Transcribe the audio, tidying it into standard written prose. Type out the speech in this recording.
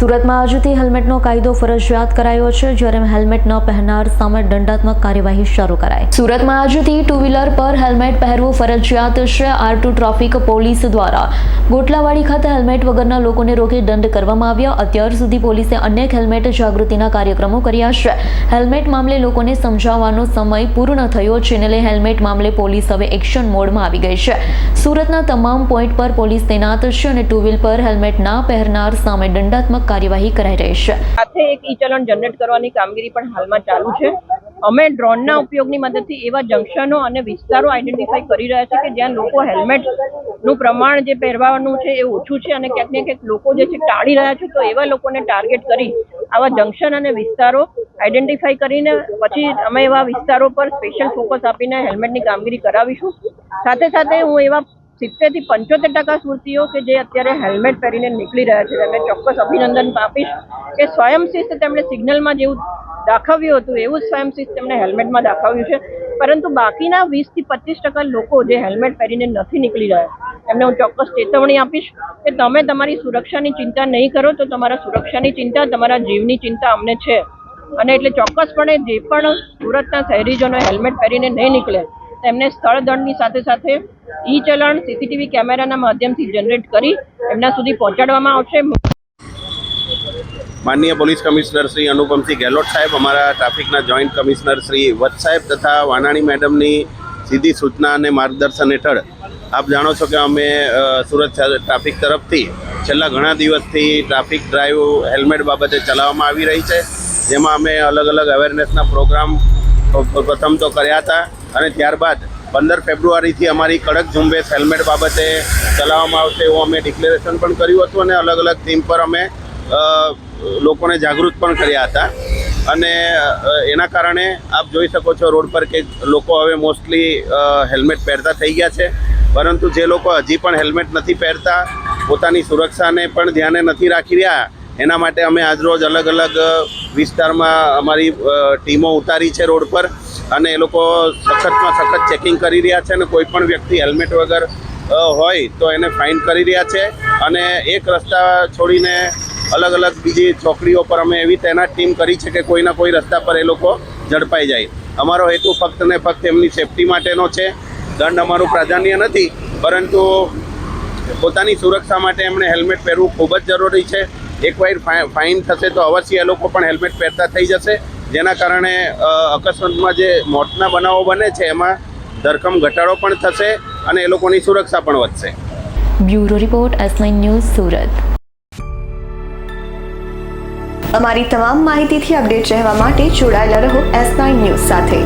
સુરતમાં આજથી હેલ્મેટનો કાયદો ફરજિયાત કરાયો છે, જ્યારે હેલ્મેટ ન પહેરનાર સામે દંડાત્મક કાર્યવાહી શરૂ કરાઈ। સુરતમાં આજથી ટુ વ્હીલર પર હેલ્મેટ પહેરવું ફરજિયાત છે। R2 ટ્રાફિક પોલીસ દ્વારા ગોટલાવાડી ખાતે હેલ્મેટ વગરના લોકોને રોકી દંડ કરવામાં આવ્યા। અત્યાર સુધી પોલીસે અનેક હેલ્મેટ જાગૃતિના કાર્યક્રમો કર્યા છે। હેલ્મેટ મામલે લોકોને સમજાવવાનો સમય પૂર્ણ થયો છે, જેને લઈ હેલ્મેટ મામલે પોલીસ હવે એક્શન મોડમાં આવી ગઈ છે। સુરતના તમામ પોઈન્ટ પર પોલીસ તૈનાત છે અને ટુ વ્હીલ પર હેલ્મેટ ના પહેરનાર સામે દંડાત્મક કાર્યવાહી કરાઈ રહી છે। સાથે એક ઈ ચલણ જનરેટ કરવાની કામગીરી પણ હાલમાં ચાલુ છે। અમે ડ્રોનના ઉપયોગની મદદથી એવા જંકશનો અને વિસ્તારો આઈડેન્ટિફાઈ કરી રહ્યા છે કે જ્યાં લોકો હેલ્મેટનું પ્રમાણ જે પહેરવાનું છે એ ઓછું છે અને ક્યાંક ને ક્યાંક લોકો જે છે ટાળી રહ્યા છે। તો એવા લોકોને ટાર્ગેટ કરી આવા જંકશન અને વિસ્તારો આઈડેન્ટિફાઈ કરીને પછી અમે એવા વિસ્તારો પર સ્પેશિયલ ફોકસ આપીને હેલ્મેટની કામગીરી કરાવીશું। સાથે સાથે હું એવા 70 થી 75% સુરતીઓ કે જે અત્યારે હેલ્મેટ પહેરીને નીકળી રહ્યા છે તેમને ચોક્કસ અભિનંદન આપીશ કે સ્વયંશિસ્ત તેમણે સિગ્નલમાં જેવું દાખવ્યું હતું એવું સ્વયંશિસ્ત તેમણે હેલ્મેટમાં દાખવ્યું છે। પરંતુ બાકીના 20 થી 25% લોકો જે હેલ્મેટ પહેરીને નથી નીકળી રહ્યા એમને હું ચોક્કસ ચેતવણી આપીશ કે તમે તમારી સુરક્ષાની ચિંતા નહીં કરો તો તમારા સુરક્ષાની ચિંતા, તમારા જીવની ચિંતા અમને છે। અને એટલે ચોક્કસપણે જે પણ સુરતના શહેરીજનો હેલ્મેટ પહેરીને નહીં નીકળે તેમને સ્થળ દંડની સાથે સાથે ઈ ચલણ CCTV કેમેરાના માધ્યમથી જનરેટ કરી એમના સુધી પહોંચાડવામાં આવશે। माननीय पुलिस कमिश्नर श्री अनुपमसिंह गहलोत साहेब, हमारा ट्राफिकना जॉइंट कमिश्नर श्री वत्स साहेब तथा वानाणी मैडमनी सीधी सूचना और मार्गदर्शन हेठळ आप जाणो छो कि अमे सूरत ट्राफिक तरफथी छेल्ला घणा दिवसथी ट्राफिक ड्राइव हेल्मेट बाबते चलाववामां आवी रही छे, जेमां अमे अलग अलग अवेरनेसना प्रोग्राम प्रथम तो कर्या हता અને ત્યારબાદ 15 ફેબ્રુઆરીથી અમારી કડક ઝુંબેશ હેલ્મેટ બાબતે ચલાવવામાં આવશે એવું અમે ડિક્લેરેશન પણ કર્યું હતું અને અલગ અલગ થીમ પર અમે લોકોને જાગૃત પણ કર્યા હતા। અને એના કારણે આપ જોઈ શકો છો રોડ પર કે લોકો હવે મોસ્ટલી હેલ્મેટ પહેરતા થઈ ગયા છે, પરંતુ જે લોકો હજી પણ હેલ્મેટ નથી પહેરતા, પોતાની સુરક્ષાને પણ ધ્યાને નથી રાખી રહ્યા, એના માટે અમે આજરોજ અલગ અલગ વિસ્તારમાં અમારી ટીમો ઉતારી છે રોડ પર અને એ લોકો સખતમાં સખત ચેકિંગ કરી રહ્યા છે અને કોઈ પણ વ્યક્તિ હેલ્મેટ વગર હોય તો એને ફાઇન કરી રહ્યા છે। અને એક રસ્તા છોડીને અલગ અલગ બીજી ચોકડીઓ પર અમે એવી તૈનાત ટીમ કરી છે કે કોઈના કોઈ રસ્તા પર એ લોકો ઝડપાઈ જાય। અમારો હેતુ ફક્ત ને ફક્ત એમની સેફટી માટેનો છે, દંડ અમારું પ્રાધાન્ય નથી, પરંતુ પોતાની સુરક્ષા માટે એમણે હેલ્મેટ પહેરવું ખૂબ જ જરૂરી છે। એકવાર ફાઇન થશે તો અવશ્ય એ લોકો પણ હેલ્મેટ પહેરતા થઈ જશે, જેના કારણે અકસ્માતમાં જે મોતના બનાવો બને છે એમાં ધરખમ ઘટાડો પણ થશે અને એ લોકોની સુરક્ષા પણ વધશે। Bureau report S9 news Surat. અમારી તમામ માહિતીથી અપડેટ રહેવા માટે જોડાયેલા રહો S9 ન્યૂઝ સાથે।